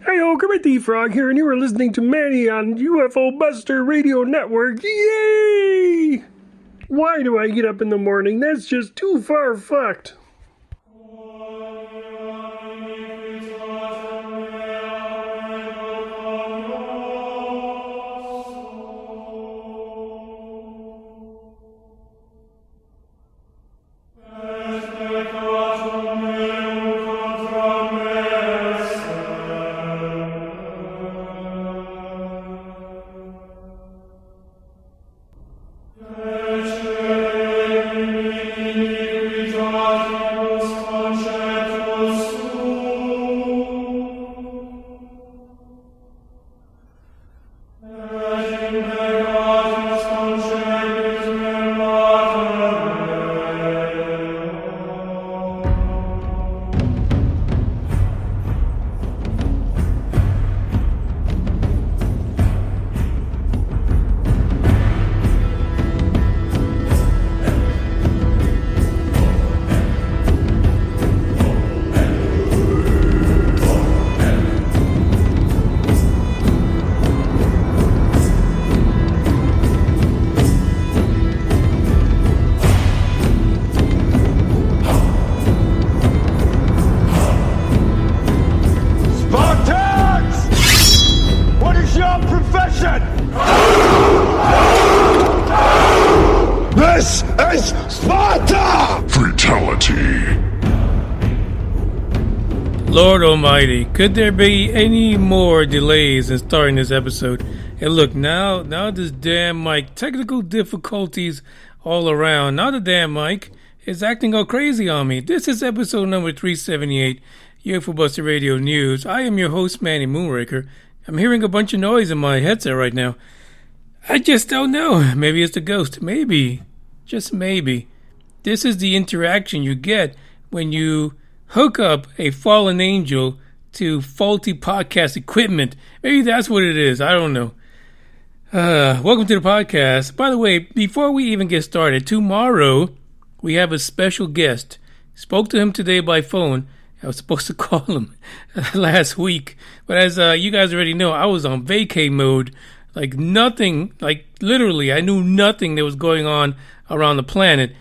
Hey, Kermit the Frog here, and you are listening to Manny on UFO Buster Radio Network. Yay! Why do I get up in the morning? That's just too far fucked. This is Sparta! Fatality. Lord Almighty, could there be any more delays in starting this episode? And look, now this damn mic, technical difficulties all around. Now the damn mic is acting all crazy on me. This is episode number 378, UFO Buster Radio News. I am your host, Manny Moonraker. I'm hearing a bunch of noise in my headset right now. I just don't know. Maybe it's the ghost. Maybe. Just maybe. This is the interaction you get when you hook up a fallen angel to faulty podcast equipment. Maybe that's what it is. I don't know. Welcome to the podcast. By the way, before we even get started, tomorrow we have a special guest. Spoke to him today by phone. I was supposed to call him last week. But as you guys already know, I was on vacay mode. Like nothing, like literally, I knew nothing that was going on around the planet.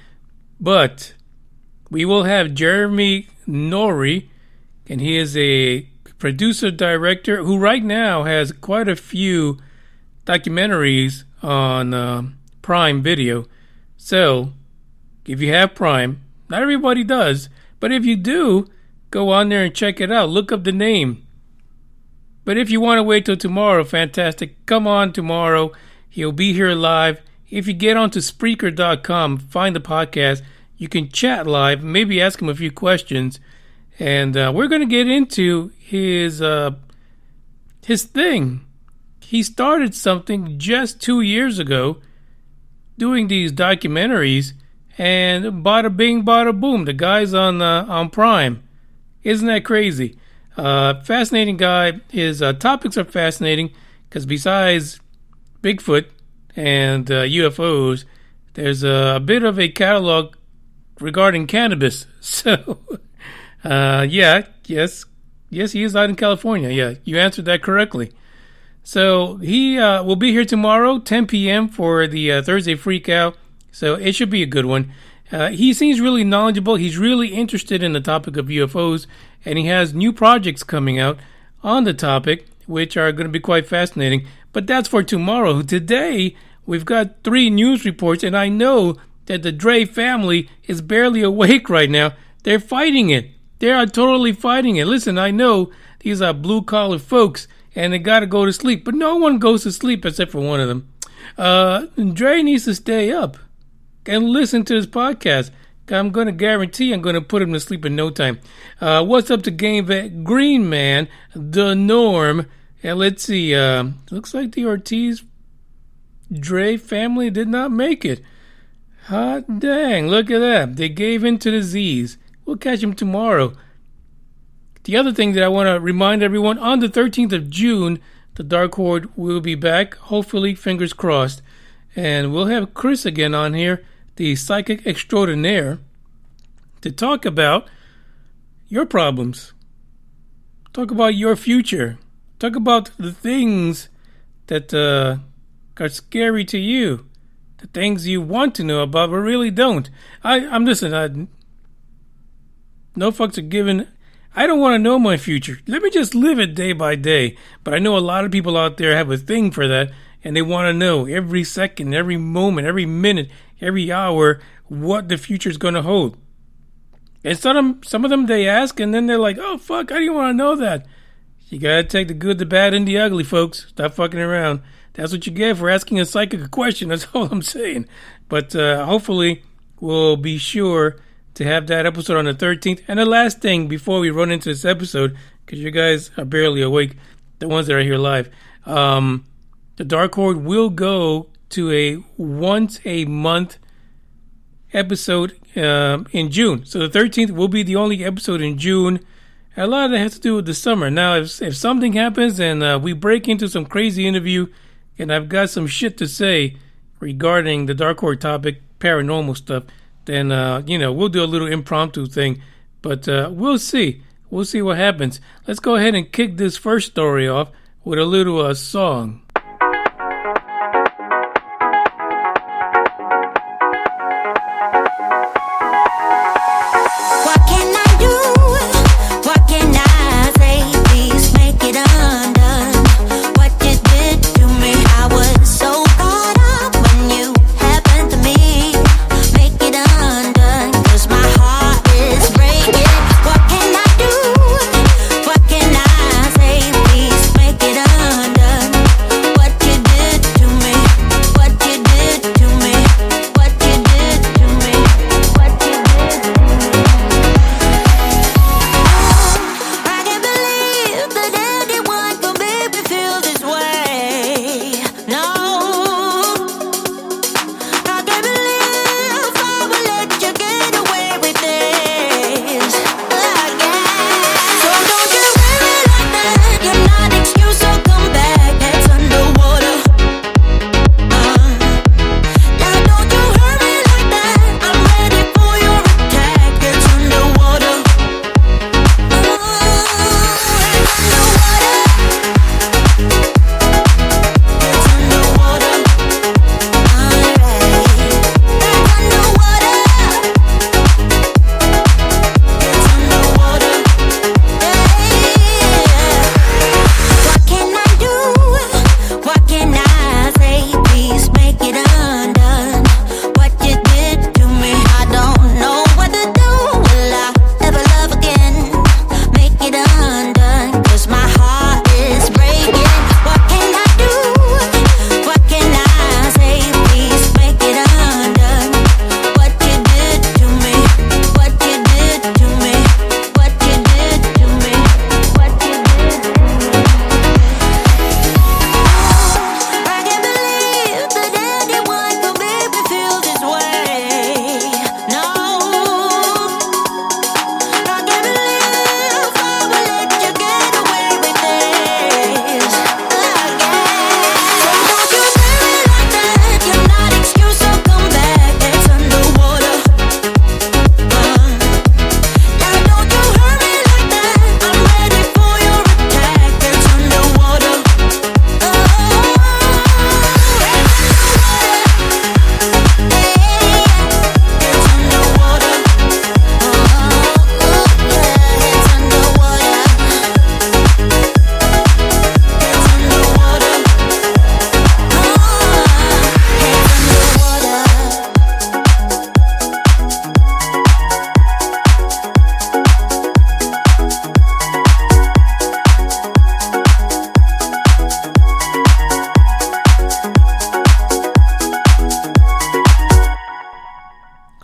But we will have Jeremy Nori, and he is a producer-director who right now has quite a few documentaries on Prime Video. So, if you have Prime, not everybody does, but if you do, go on there and check it out. Look up the name. But if you want to wait till tomorrow, fantastic. Come on tomorrow. He'll be here live. If you get onto Spreaker.com, find the podcast, you can chat live, maybe ask him a few questions. And we're going to get into his thing. He started something just 2 years ago doing these documentaries. And bada bing, bada boom, the guy's on Prime. Isn't that crazy? Fascinating guy. His topics are fascinating because besides Bigfoot and UFOs, there's a bit of a catalog regarding cannabis. So, yes, he is out in California. Yeah, you answered that correctly. So he will be here tomorrow, 10 p.m. for the Thursday Freakout. So it should be a good one. He seems really knowledgeable. He's really interested in the topic of UFOs, and he has new projects coming out on the topic, which are going to be quite fascinating. But that's for tomorrow. Today, we've got 3 news reports, and I know that the Dre family is barely awake right now. They're fighting it. They are totally fighting it. Listen, I know these are blue-collar folks, and they got to go to sleep, but no one goes to sleep except for one of them. Dre needs to stay up and listen to this podcast. I'm going to guarantee I'm going to put him to sleep in no time. What's up to Game Vet Green Man, The Norm, and let's see, looks like the Ortiz Dre family did not make it. Hot dang, look at that. They gave in to the Z's. We'll catch them tomorrow. The other thing that I want to remind everyone, on the 13th of June, the Dark Horde will be back. Hopefully, fingers crossed. And we'll have Chris again on here, the psychic extraordinaire, to talk about your problems. Talk about your future. Talk about the things that are scary to you. The things you want to know about but really don't. I'm listening. No fucks are given. I don't want to know my future. Let me just live it day by day. But I know a lot of people out there have a thing for that, and they want to know every second, every moment, every minute, every hour what the future is going to hold. And some of them they ask, and then they're like, "Oh fuck, I didn't want to know that." You gotta take the good, the bad, and the ugly, folks. Stop fucking around. That's what you get for asking a psychic a question. That's all I'm saying. But hopefully, we'll be sure to have that episode on the 13th. And the last thing before we run into this episode, because you guys are barely awake, the ones that are here live, the Dark Horde will go to a once a month episode in June. So the 13th will be the only episode in June. A lot of that has to do with the summer. Now, if something happens and we break into some crazy interview and I've got some shit to say regarding the Dark Horde topic, paranormal stuff, then, we'll do a little impromptu thing. But we'll see. We'll see what happens. Let's go ahead and kick this first story off with a little song.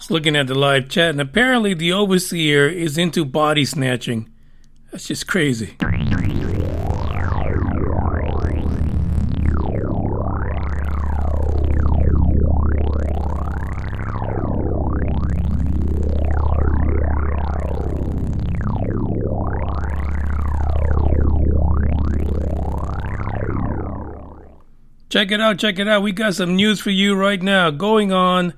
Looking at the live chat, and apparently the overseer is into body snatching. That's just crazy. Check it out, check it out. We got some news for you right now going on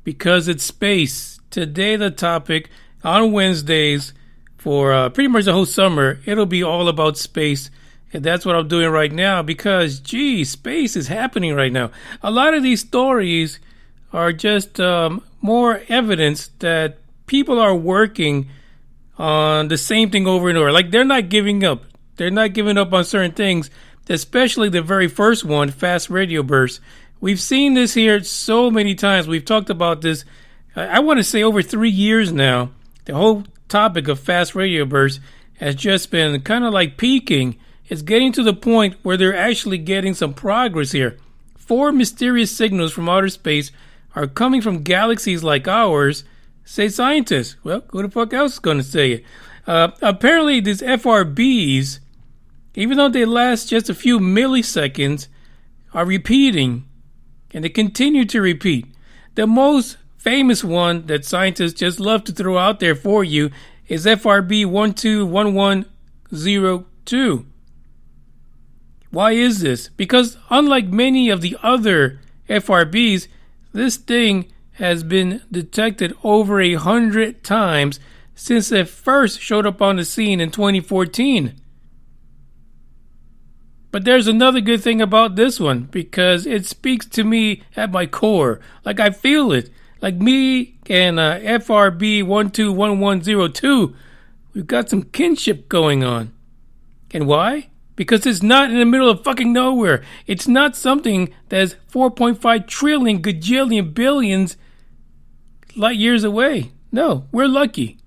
because it's space. Today the topic on Wednesdays for pretty much the whole summer, it'll be all about space. And that's what I'm doing right now because, gee, space is happening right now. A lot of these stories are just more evidence that people are working on the same thing over and over. Like, they're not giving up. They're not giving up on certain things, especially the very first one, fast radio bursts. We've seen this here so many times. We've talked about this, I want to say, over 3 years now. The whole topic of fast radio bursts has just been kind of like peaking. It's getting to the point where they're actually getting some progress here. 4 mysterious signals from outer space are coming from galaxies like ours, say scientists. Well, who the fuck else is going to say it? Apparently, these FRBs, even though they last just a few milliseconds, are repeating, and they continue to repeat. The most famous one that scientists just love to throw out there for you is FRB 121102. Why is this? Because unlike many of the other FRBs, this thing has been detected over 100 times since it first showed up on the scene in 2014. But there's another good thing about this one, because it speaks to me at my core. Like, I feel it. Like, me and FRB 121102, we've got some kinship going on. And why? Because it's not in the middle of fucking nowhere. It's not something that's 4.5 trillion gajillion billions light years away. No, we're lucky.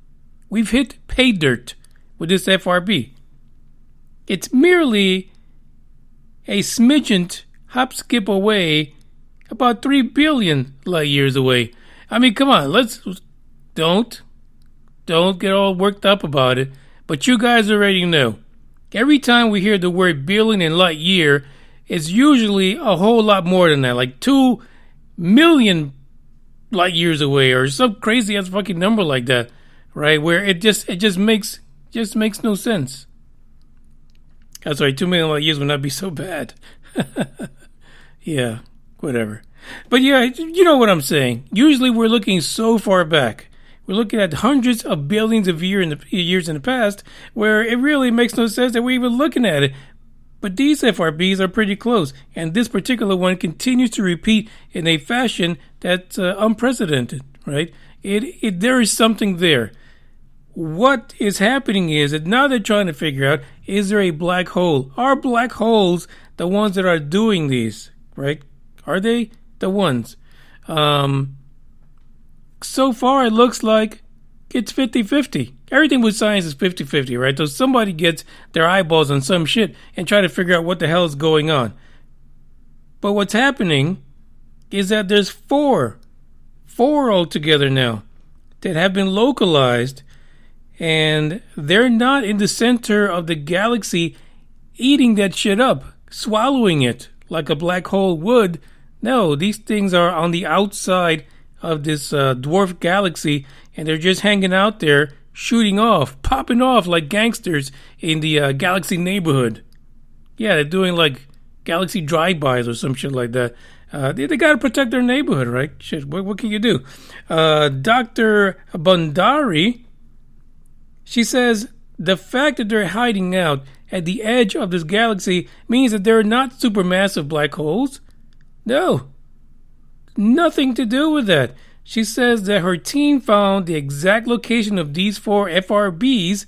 We've hit pay dirt with this FRB. It's merely a smidgen hop skip away, about 3 billion light years away. I mean, come on, don't get all worked up about it. But you guys already know. Every time we hear the word billion and light year, it's usually a whole lot more than that, like 2 million light years away, or some crazy ass fucking number like that, right? Where it just makes no sense. That's right, 2 million light years would not be so bad. Yeah, whatever. But yeah, you know what I'm saying. Usually we're looking so far back. We're looking at hundreds of billions of years in the past, where it really makes no sense that we're even looking at it. But these FRBs are pretty close, and this particular one continues to repeat in a fashion that's unprecedented, right? There is something there. What is happening is that now they're trying to figure out, is there a black hole? Are black holes the ones that are doing these, right? Are they the ones? So far, it looks like it's 50-50. Everything with science is 50-50, right? So somebody gets their eyeballs on some shit and try to figure out what the hell is going on. But what's happening is that there's four altogether now that have been localized, and they're not in the center of the galaxy eating that shit up, swallowing it like a black hole would. No, these things are on the outside of this dwarf galaxy, and they're just hanging out there, shooting off, popping off like gangsters in the galaxy neighborhood. Yeah, they're doing like galaxy drive-bys or some shit like that. They gotta protect their neighborhood, right? Shit, what can you do? Dr. Bhandari, she says the fact that they're hiding out at the edge of this galaxy means that they're not supermassive black holes. No. Nothing to do with that. She says that her team found the exact location of these 4 FRBs.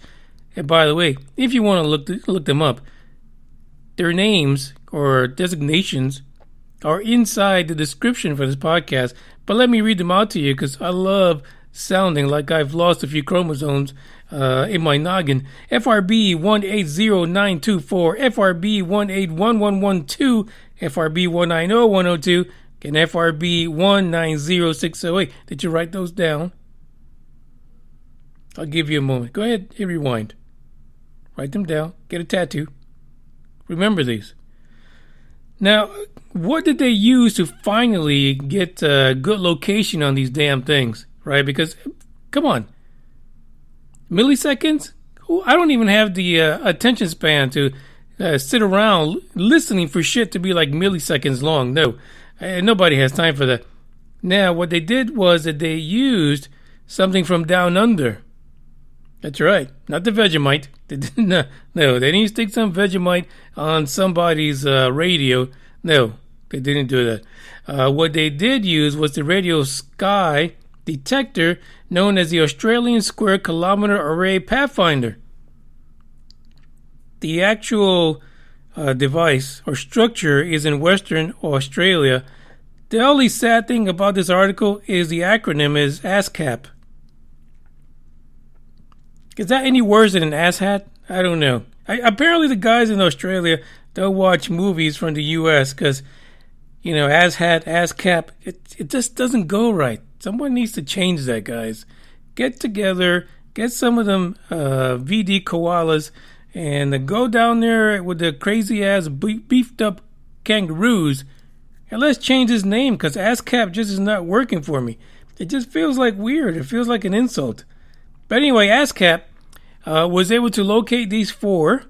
And by the way, if you want to look them up, their names or designations are inside the description for this podcast. But let me read them out to you, because I love sounding like I've lost a few chromosomes in my noggin. FRB 180924, FRB 181112, FRB 190102, and FRB 190608. Did you write those down? I'll give you a moment. Go ahead, hit rewind. Write them down. Get a tattoo. Remember these. Now, what did they use to finally get a good location on these damn things, right? Because, come on. Milliseconds? I don't even have the attention span to sit around listening for shit to be like milliseconds long. No. Nobody has time for that. Now, what they did was that they used something from down under. That's right. Not the Vegemite. No, they didn't stick some Vegemite on somebody's radio. No, they didn't do that. What they did use was the radio sky detector known as the Australian Square Kilometre Array Pathfinder. The actual device or structure is in Western Australia. The only sad thing about this article is the acronym is ASCAP. Is that any worse than an asshat? I don't know. Apparently the guys in Australia don't watch movies from the U.S. because, asshat, ASCAP, it just doesn't go right. Someone needs to change that, guys. Get together, get some of them VD koalas, and go down there with the crazy-ass beefed up kangaroos, and let's change his name because ASCAP just is not working for me. It just feels like weird. It feels like an insult. But anyway, ASCAP was able to locate these 4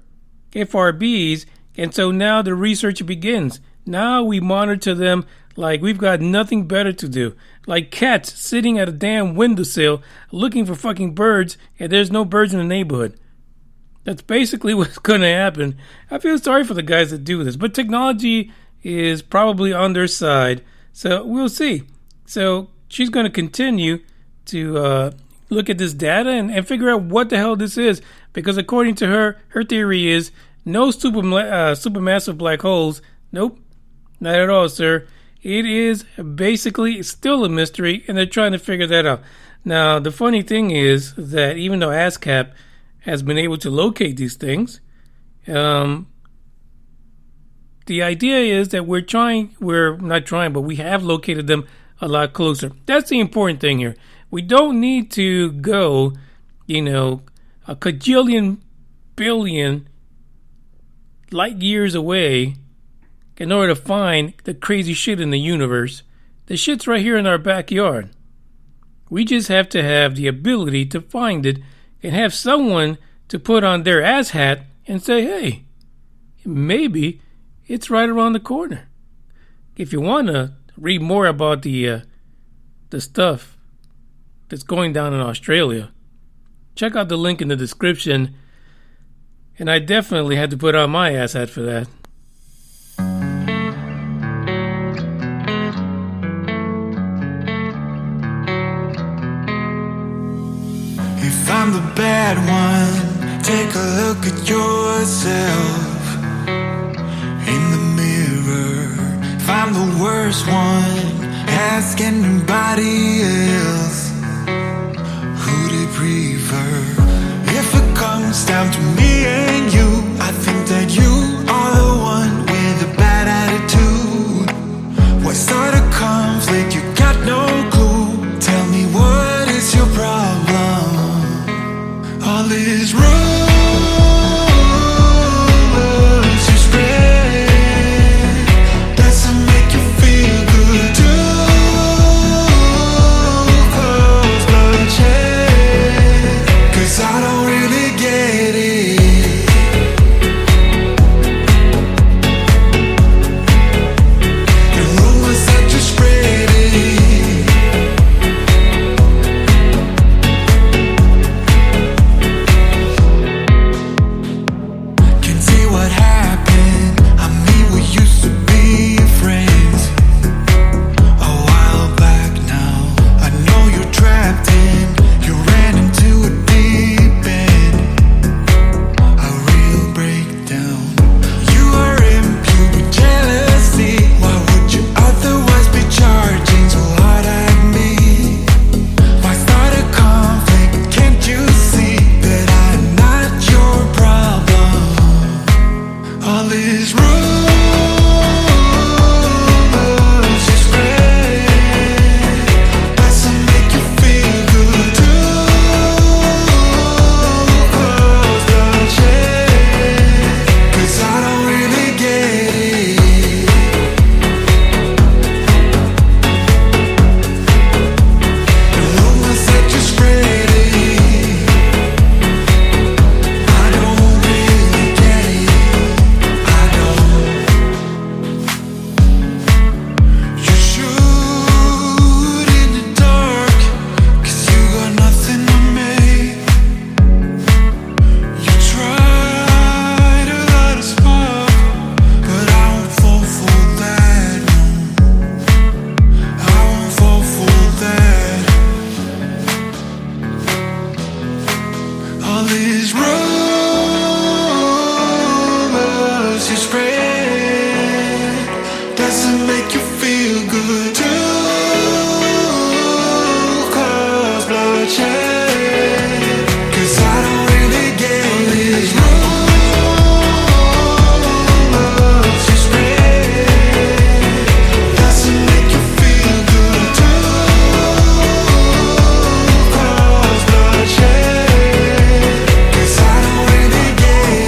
FRBs, and so now the research begins. Now we monitor them like we've got nothing better to do. Like cats sitting at a damn windowsill looking for fucking birds, and there's no birds in the neighborhood. That's basically what's going to happen. I feel sorry for the guys that do this, but technology is probably on their side, so we'll see. So she's going to continue to look at this data and figure out what the hell this is, because according to her theory is no supermassive black holes. Nope, not at all, sir. It is basically still a mystery, and they're trying to figure that out. Now, the funny thing is that even though ASCAP has been able to locate these things, the idea is that we have located them a lot closer. That's the important thing here. We don't need to go, a cajillion billion light years away in order to find the crazy shit in the universe. The shit's right here in our backyard. We just have to have the ability to find it and have someone to put on their ass hat and say, hey, maybe it's right around the corner. If you want to read more about the stuff that's going down in Australia, check out the link in the description. And I definitely had to put on my ass hat for that. If I'm the bad one, take a look at yourself in the mirror. If I'm the worst one, ask anybody else who they prefer. If it comes down to me and you, I think that you are the one with a bad attitude. Why start a conflict? You got no clue. Tell me, what is your problem? All is rules you spread doesn't make you feel good too. you spread, does it make you feel good too? Cause bloodshed, cause I don't really get these rumors you spread, does it make you feel good too? Cause bloodshed, cause I don't really get the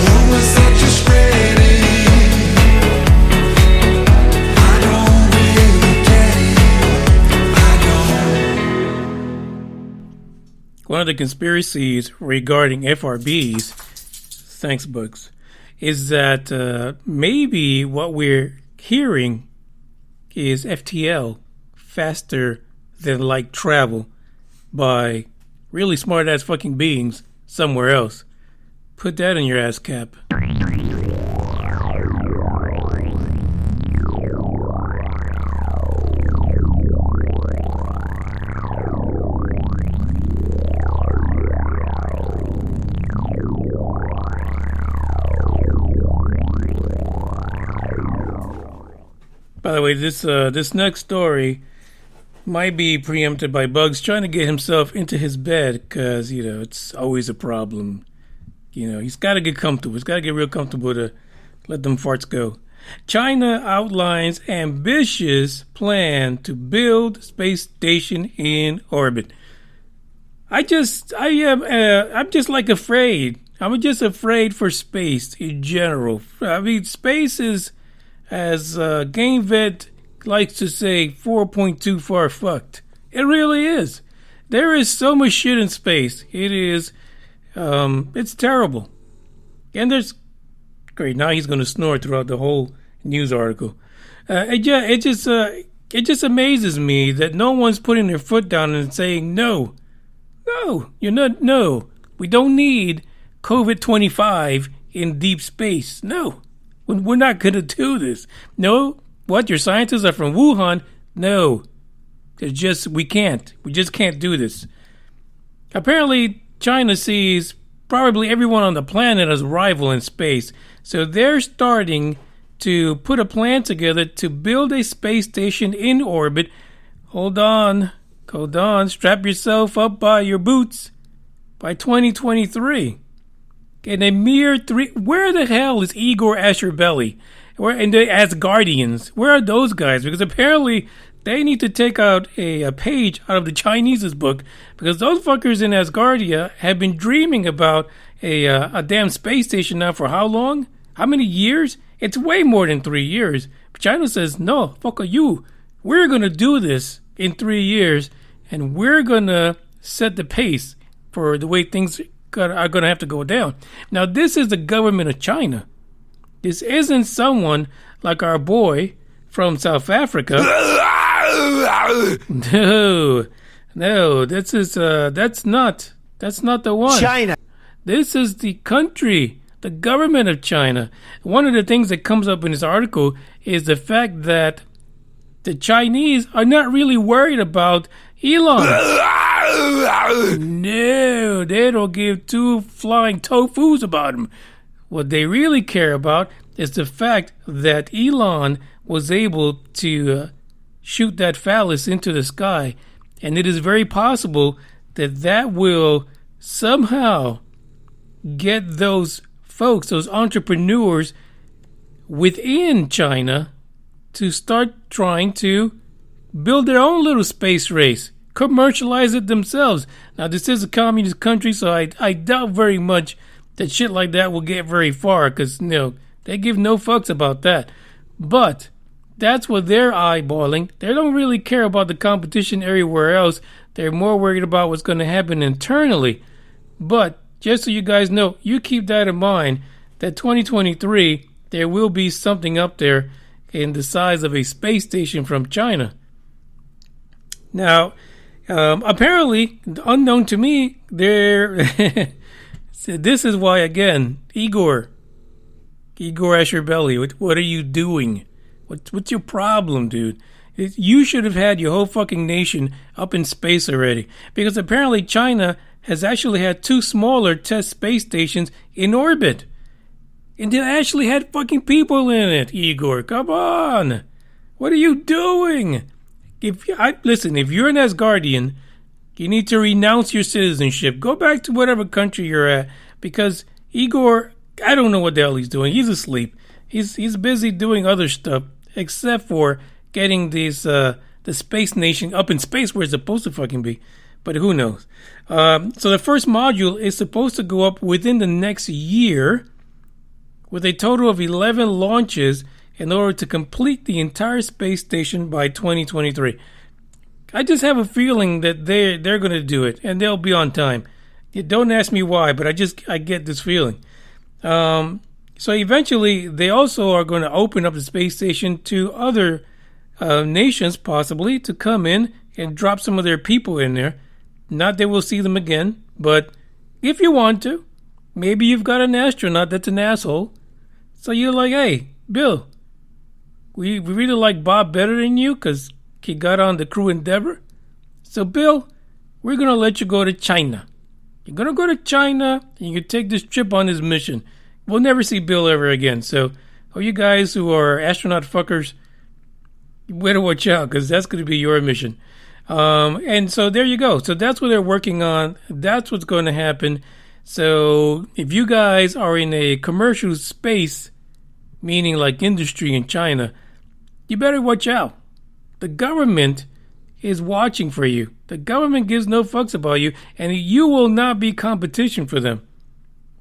rumors that you spreading. I don't really get it. I don't. One of the conspiracies regarding FRBs, thanks books, is that maybe what we're hearing is FTL, faster than light travel, by really smart ass fucking beings somewhere else. Put that in your ass cap. By the way, this next story might be preempted by Bugs trying to get himself into his bed because, it's always a problem. He's got to get comfortable. He's got to get real comfortable to let them farts go. China outlines ambitious plan to build space station in orbit. I'm just like afraid. I'm just afraid for space in general. I mean, space is, as Game Vet likes to say, 4.2 far fucked. It really is. There is so much shit in space. It is, it's terrible. And there's, great, now he's going to snore throughout the whole news article. It just amazes me that no one's putting their foot down and saying, no, we don't need COVID-25 in deep space. No. We're not going to do this. No, what? Your scientists are from Wuhan? No. We can't. We just can't do this. Apparently, China sees probably everyone on the planet as a rival in space. So they're starting to put a plan together to build a space station in orbit. Hold on. Strap yourself up by your boots. By 2023. In a mere 3, where the hell is Igor Asherbelly? And the Asgardians? Where are those guys? Because apparently they need to take out a page out of the Chinese's book, because those fuckers in Asgardia have been dreaming about a damn space station now for how long? How many years? It's way more than 3 years. But China says, no, fuck you. We're going to do this in 3 years, and we're going to set the pace for the way things are going to have to go down. Now, this is the government of China. This isn't someone like our boy from South Africa. No, that's not the one. China. This is the country, the government of China. One of the things that comes up in this article is the fact that the Chinese are not really worried about Elon. No, they don't give two flying tofus about him. What they really care about is the fact that Elon was able to shoot that phallus into the sky. And it is very possible that will somehow get those folks, those entrepreneurs within China to start trying to build their own little space race. Commercialize it themselves. Now, this is a communist country, so I doubt very much that shit like that will get very far, because, they give no fucks about that. But that's what they're eyeballing. They don't really care about the competition everywhere else. They're more worried about what's going to happen internally. But just so you guys know, you keep that in mind, that 2023, there will be something up there in the size of a space station from China. Now, apparently, unknown to me, this is why, again, Igor Asherbelly, what are you doing? What's your problem, dude? You should have had your whole fucking nation up in space already. Because apparently China has actually had 2 smaller test space stations in orbit. And they actually had fucking people in it, Igor. Come on. What are you doing? Listen, if you're an Asgardian, you need to renounce your citizenship. Go back to whatever country you're at. Because Igor, I don't know what the hell he's doing. He's asleep. He's busy doing other stuff. Except for getting these the space nation up in space where it's supposed to fucking be. But who knows? So the first module is supposed to go up within the next year with a total of 11 launches in order to complete the entire space station by 2023. I just have a feeling that they're going to do it and they'll be on time. Don't ask me why, but I get this feeling. So eventually they also are going to open up the space station to other nations possibly to come in and drop some of their people in there. Not that we'll see them again, but if you want to, maybe you've got an astronaut that's an asshole. So you're like, hey, Bill, we really like Bob better than you because he got on the Crew Endeavor. So, Bill, we're going to let you go to China. You're going to go to China and you can take this trip on this mission. We'll never see Bill ever again. So, all you guys who are astronaut fuckers, you better watch out because that's going to be your mission. And so there you go. So that's what they're working on. That's what's going to happen. So if you guys are in a commercial space, meaning like industry in China, you better watch out. The government is watching for you. The government gives no fucks about you, and you will not be competition for them.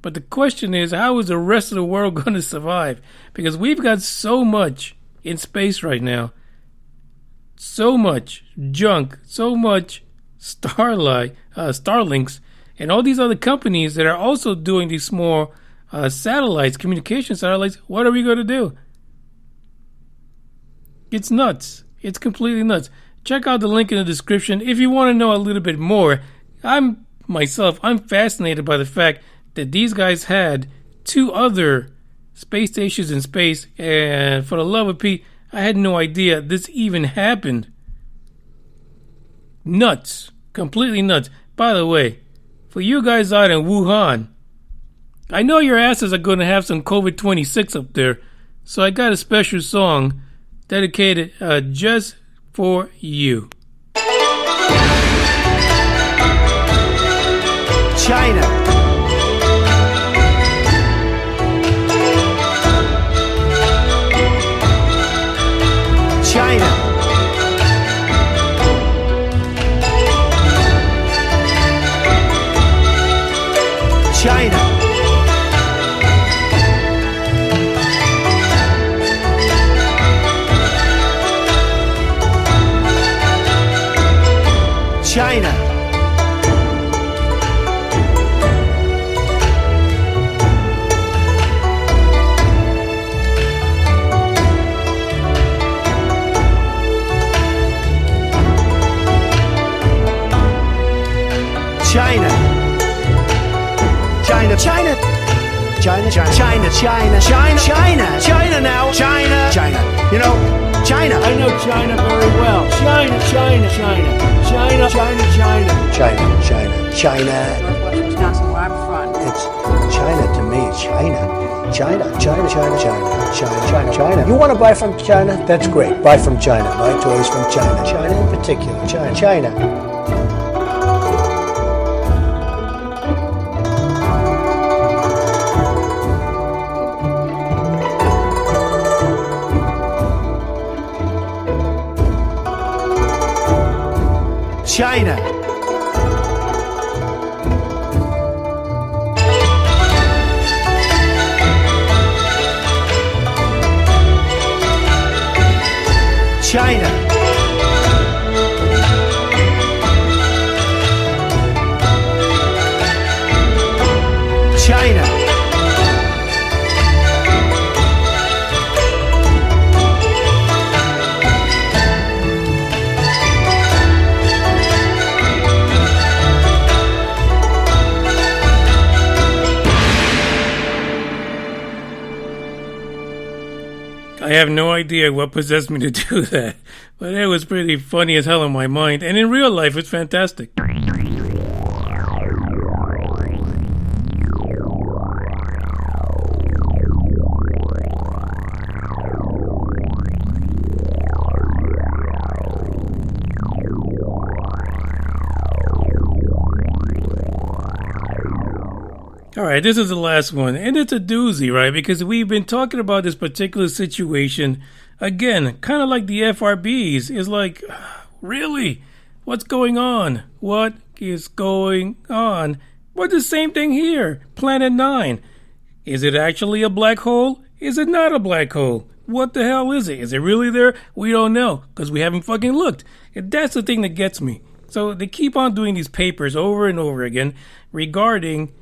But the question is, how is the rest of the world going to survive? Because we've got so much in space right now. So much junk, so much Starlinks, and all these other companies that are also doing these small satellites, communication satellites. What are we going to do? It's nuts. It's completely nuts. Check out the link in the description if you want to know a little bit more. I'm fascinated by the fact that these guys had 2 other space stations in space, and for the love of Pete, I had no idea this even happened. Nuts. Completely nuts. By the way, for you guys out in Wuhan, I know your asses are going to have some COVID-26 up there, so I got a special song dedicated just for you. China. China. China. China. China. China. China. China. China. China. China. China. China. China now. China. China. You know, China. I know China very well. China. China. China. China. China. China. China. China. China. Northwest Wisconsin, where I'm from. It's China to me. China. China. China. China. China. China. China. China. You want to buy from China? That's great. Buy from China. Buy toys from China. China in particular. China. China. China. China. China. I have no idea what possessed me to do that, but it was pretty funny as hell in my mind, and in real life, it's fantastic. All right, this is the last one, and it's a doozy, right? Because we've been talking about this particular situation, again, kind of like the FRBs. It's like, really? What's going on? What is going on? But the same thing here, Planet 9. Is it actually a black hole? Is it not a black hole? What the hell is it? Is it really there? We don't know, because we haven't fucking looked. And that's the thing that gets me. So they keep on doing these papers over and over again regarding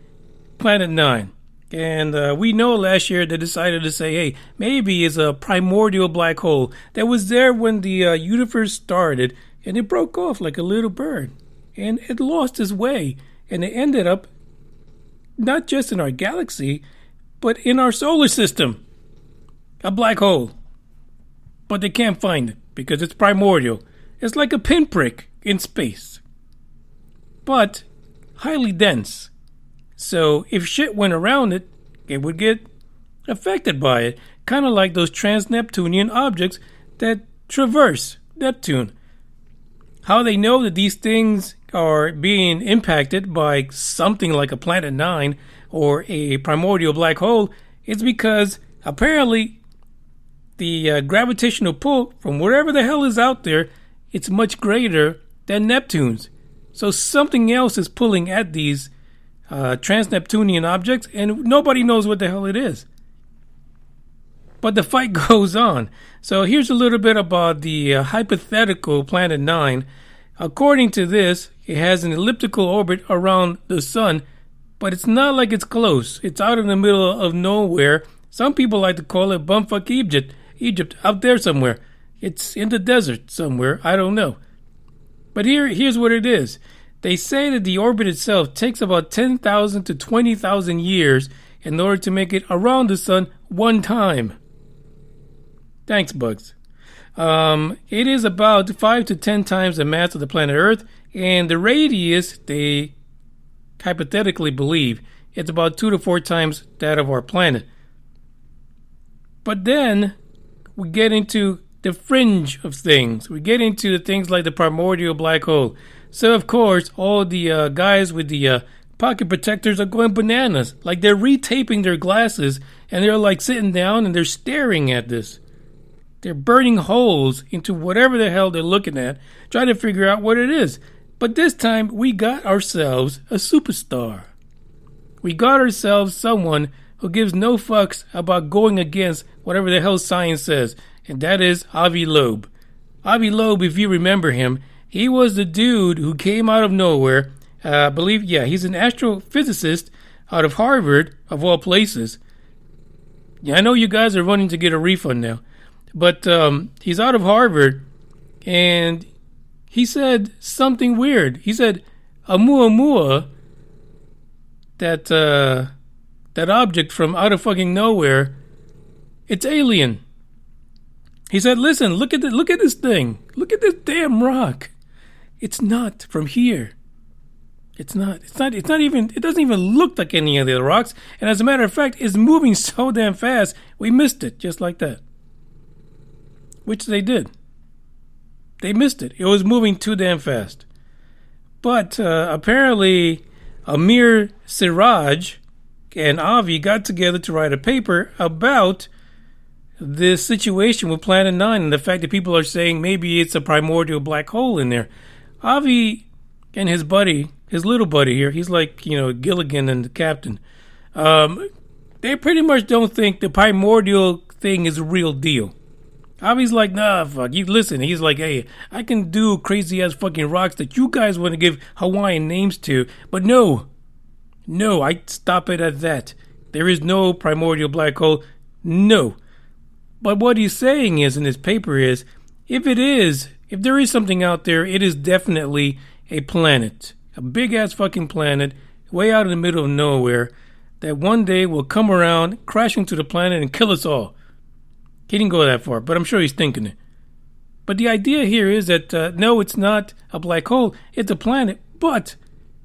Planet 9. And we know last year they decided to say, hey, maybe it's a primordial black hole that was there when the universe started, and it broke off like a little bird. And it lost its way, and it ended up not just in our galaxy, but in our solar system. A black hole. But they can't find it because it's primordial. It's like a pinprick in space. But highly dense. So if shit went around it, it would get affected by it. Kind of like those trans-Neptunian objects that traverse Neptune. How they know that these things are being impacted by something like a Planet 9 or a primordial black hole is because apparently the gravitational pull from whatever the hell is out there, it's much greater than Neptune's. So something else is pulling at these trans-Neptunian objects, and nobody knows what the hell it is. But the fight goes on. So here's a little bit about the hypothetical Planet 9. According to this, it has an elliptical orbit around the sun, but it's not like it's close. It's out in the middle of nowhere. Some people like to call it bumfuck Egypt, out there somewhere. It's in the desert somewhere. I don't know. But here's what it is. They say that the orbit itself takes about 10,000 to 20,000 years in order to make it around the sun one time. Thanks, Bugs. It is about 5 to 10 times the mass of the planet Earth, and the radius, they hypothetically believe, it's about 2 to 4 times that of our planet. But then we get into the fringe of things. We get into things like the primordial black hole. So, of course, all the guys with the pocket protectors are going bananas. Like they're retaping their glasses and they're like sitting down and they're staring at this. They're burning holes into whatever the hell they're looking at, trying to figure out what it is. But this time, we got ourselves a superstar. We got ourselves someone who gives no fucks about going against whatever the hell science says. And that is Avi Loeb. Avi Loeb, if you remember him, he was the dude who came out of nowhere. He's an astrophysicist out of Harvard, of all places. Yeah, I know you guys are running to get a refund now. But he's out of Harvard, and he said something weird. He said, Oumuamua, that object from out of fucking nowhere, it's alien. He said, listen, look at this thing. Look at this damn rock. It's not from here. It doesn't even look like any of the other rocks. And as a matter of fact, it's moving so damn fast, we missed it just like that. Which they did. They missed it. It was moving too damn fast. But apparently, Amir Siraj and Avi got together to write a paper about this situation with Planet 9 and the fact that people are saying maybe it's a primordial black hole in there. Avi and his buddy, his little buddy here, he's like, Gilligan and the captain. They pretty much don't think the primordial thing is a real deal. Avi's like, nah, fuck. You listen. He's like, hey, I can do crazy ass fucking rocks that you guys want to give Hawaiian names to, but no, I stop it at that. There is no primordial black hole. No. But what he's saying is in his paper is, if there is something out there, it is definitely a planet, a big ass fucking planet, way out in the middle of nowhere, that one day will come around, crash into the planet, and kill us all. He didn't go that far, but I'm sure he's thinking it. But the idea here is that, no, it's not a black hole, it's a planet. But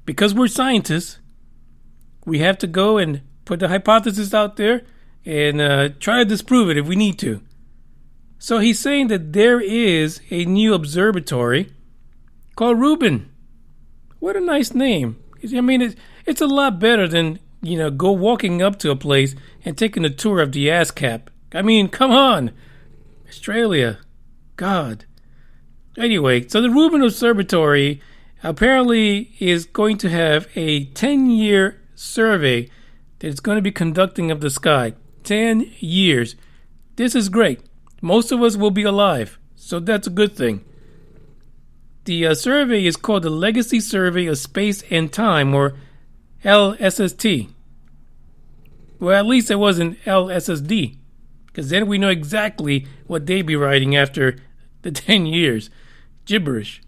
because we're scientists, we have to go and put the hypothesis out there and try to disprove it if we need to. So he's saying that there is a new observatory called Rubin. What a nice name. I mean, it's a lot better than, go walking up to a place and taking a tour of the ASCAP. I mean, come on. Australia. God. Anyway, so the Rubin Observatory apparently is going to have a 10-year survey that it's going to be conducting of the sky. 10 years. This is great. Most of us will be alive, so that's a good thing. The survey is called the Legacy Survey of Space and Time, or LSST. Well, at least it wasn't LSSD, because then we know exactly what they'd be writing after the 10 years. Gibberish.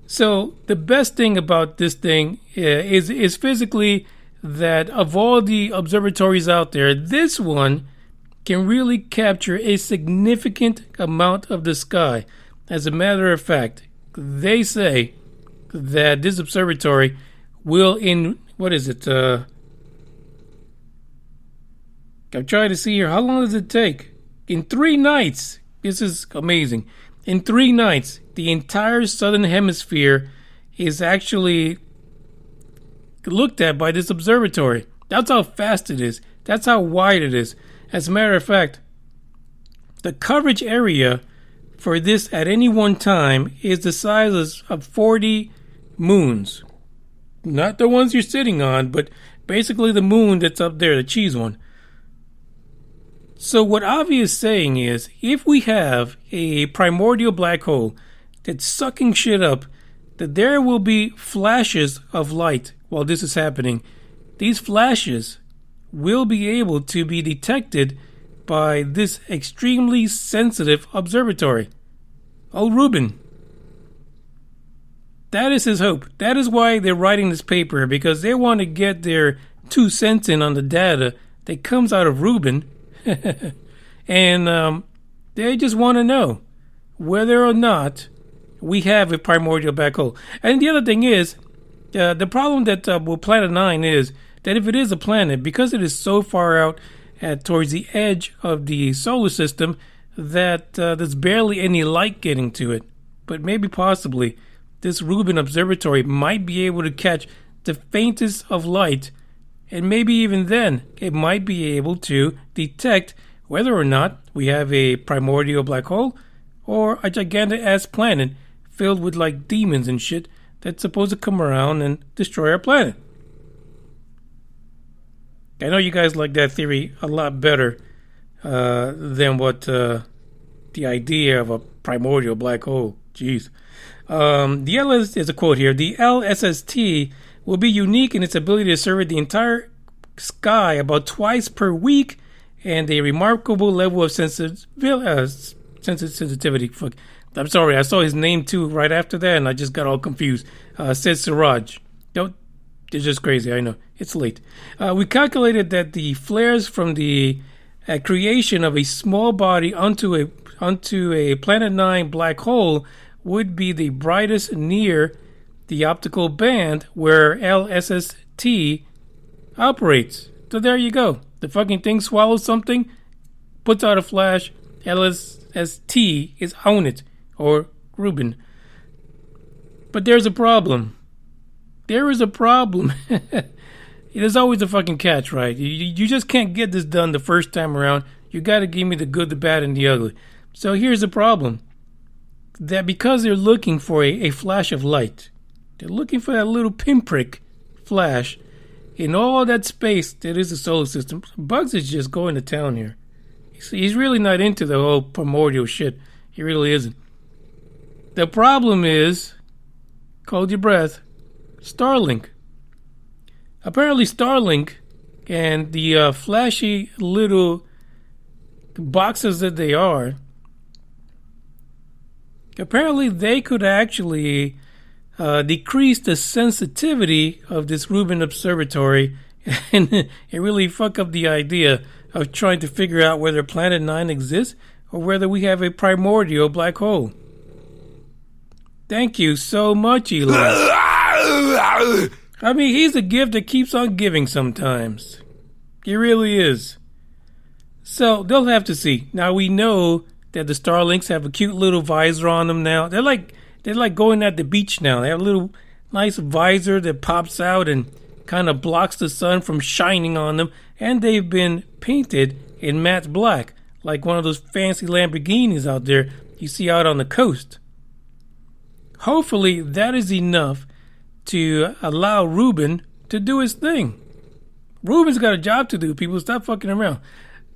So the best thing about this thing is physically that of all the observatories out there, this one can really capture a significant amount of the sky. As a matter of fact, they say that this observatory will I'm trying to see here. How long does it take? In 3 nights. This is amazing. In 3 nights, the entire southern hemisphere is actually looked at by this observatory. That's how fast it is. That's how wide it is. As a matter of fact, the coverage area for this at any one time is the size of 40 moons. Not the ones you're sitting on, but basically the moon that's up there, the cheese one. So what Avi is saying is, if we have a primordial black hole that's sucking shit up, that there will be flashes of light while this is happening. These flashes will be able to be detected by this extremely sensitive observatory. Oh, Rubin. That is his hope. That is why they're writing this paper, because they want to get their 2 cents in on the data that comes out of Rubin. And they just want to know whether or not we have a primordial black hole. And the other thing is, the problem that with Planet 9 is that if it is a planet, because it is so far out towards the edge of the solar system, that there's barely any light getting to it. But maybe possibly this Rubin Observatory might be able to catch the faintest of light, and maybe even then it might be able to detect whether or not we have a primordial black hole or a gigantic ass planet filled with like demons and shit that's supposed to come around and destroy our planet. I know you guys like that theory a lot better than what the idea of a primordial black hole. Jeez. The LS is a quote here. The LSST will be unique in its ability to survey the entire sky about twice per week, and a remarkable level of sensitivity. Fuck. I'm sorry, I saw his name too right after that, and I just got all confused. Says Siraj. It's just crazy, I know. It's late. We calculated that the flares from the creation of a small body onto a Planet 9 black hole would be the brightest near the optical band where LSST operates. So there you go. The fucking thing swallows something, puts out a flash, LSST is on it, or Rubin. But there's a problem. There is a problem. There's always a fucking catch, right? You just can't get this done the first time around. You got to give me the good, the bad, and the ugly. So here's the problem. That because they're looking for a flash of light, they're looking for that little pinprick flash in all that space that is the solar system. Bugs is just going to town here. He's really not into the whole primordial shit. He really isn't. The problem is, hold your breath, Starlink. Apparently Starlink and the flashy little boxes that they are, apparently they could actually decrease the sensitivity of this Rubin Observatory and it really fuck up the idea of trying to figure out whether Planet 9 exists or whether we have a primordial black hole. Thank you so much, Elon. I mean, he's a gift that keeps on giving sometimes. He really is. So they'll have to see. Now we know that the Starlinks have a cute little visor on them now. They're like going at the beach now. They have a little nice visor that pops out and kind of blocks the sun from shining on them. And they've been painted in matte black, like one of those fancy Lamborghinis out there you see out on the coast. Hopefully that is enough to allow Ruben to do his thing. Ruben's got a job to do, people. Stop fucking around.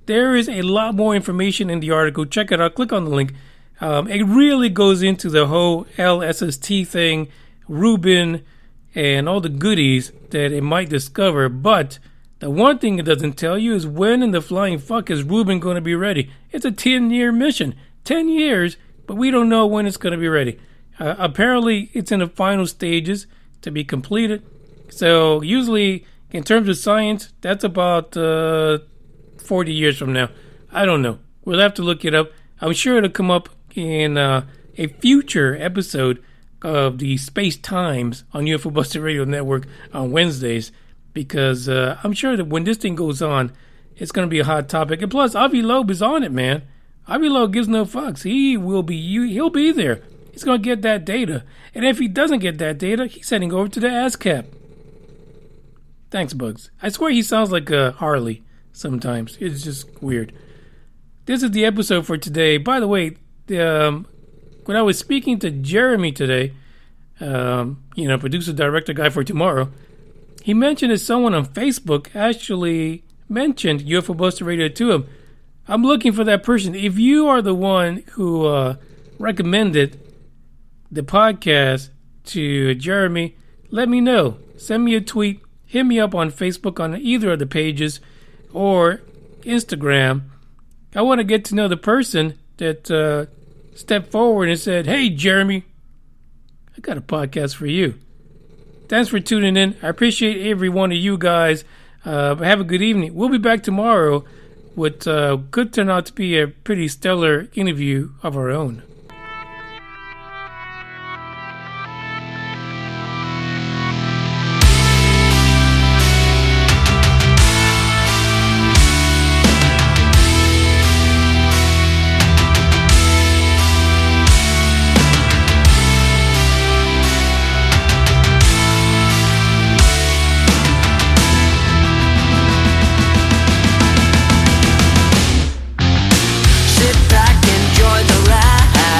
There is a lot more information in the article. Check it out. Click on the link. It really goes into the whole LSST thing, Ruben, and all the goodies that it might discover. But the one thing it doesn't tell you is when in the flying fuck is Ruben going to be ready. It's a 10-year mission. 10 years, but we don't know when it's going to be ready. Apparently, it's in the final stages to be completed. So usually, in terms of science, that's about 40 years from now. I don't know. We'll have to look it up. I'm sure it'll come up in a future episode of the Space Times on UFO Buster Radio Network on Wednesdays, because I'm sure that when this thing goes on, it's going to be a hot topic. And plus, Avi Loeb is on it, man. Avi Loeb gives no fucks. He'll be there. He's going to get that data. And if he doesn't get that data, he's heading over to the ASCAP. Thanks, Bugs. I swear he sounds like a Harley sometimes. It's just weird. This is the episode for today. By the way, when I was speaking to Jeremy today, producer, director guy for tomorrow, he mentioned that someone on Facebook actually mentioned UFO Buster Radio to him. I'm looking for that person. If you are the one who recommended the podcast to Jeremy, let me know. Send me a tweet. Hit me up on Facebook on either of the pages or Instagram. I want to get to know the person that stepped forward and said, "Hey, Jeremy, I got a podcast for you." Thanks for tuning in. I appreciate every one of you guys. Have a good evening. We'll be back tomorrow with could turn out to be a pretty stellar interview of our own. Sit back, enjoy the ride.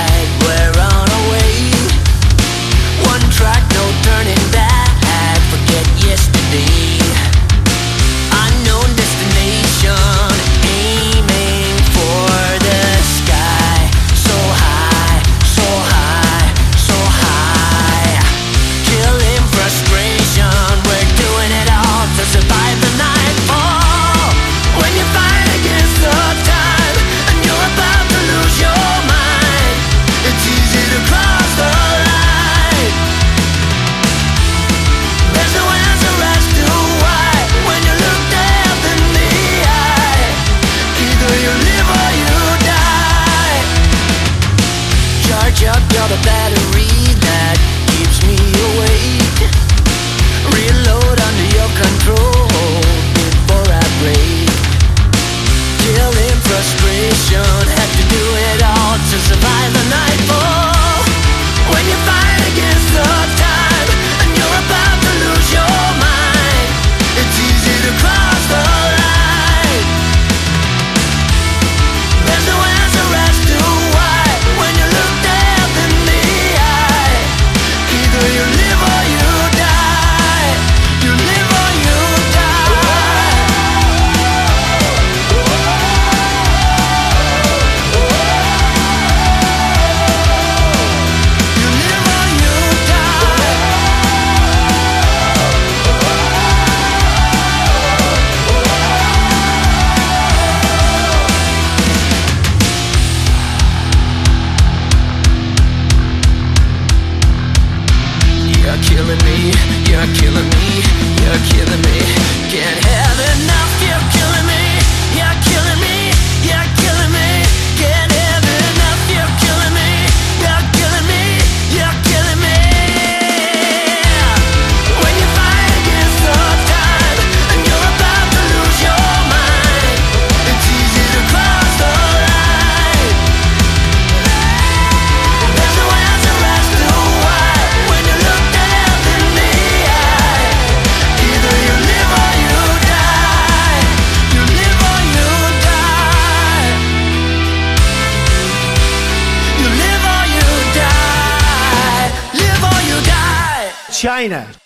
China.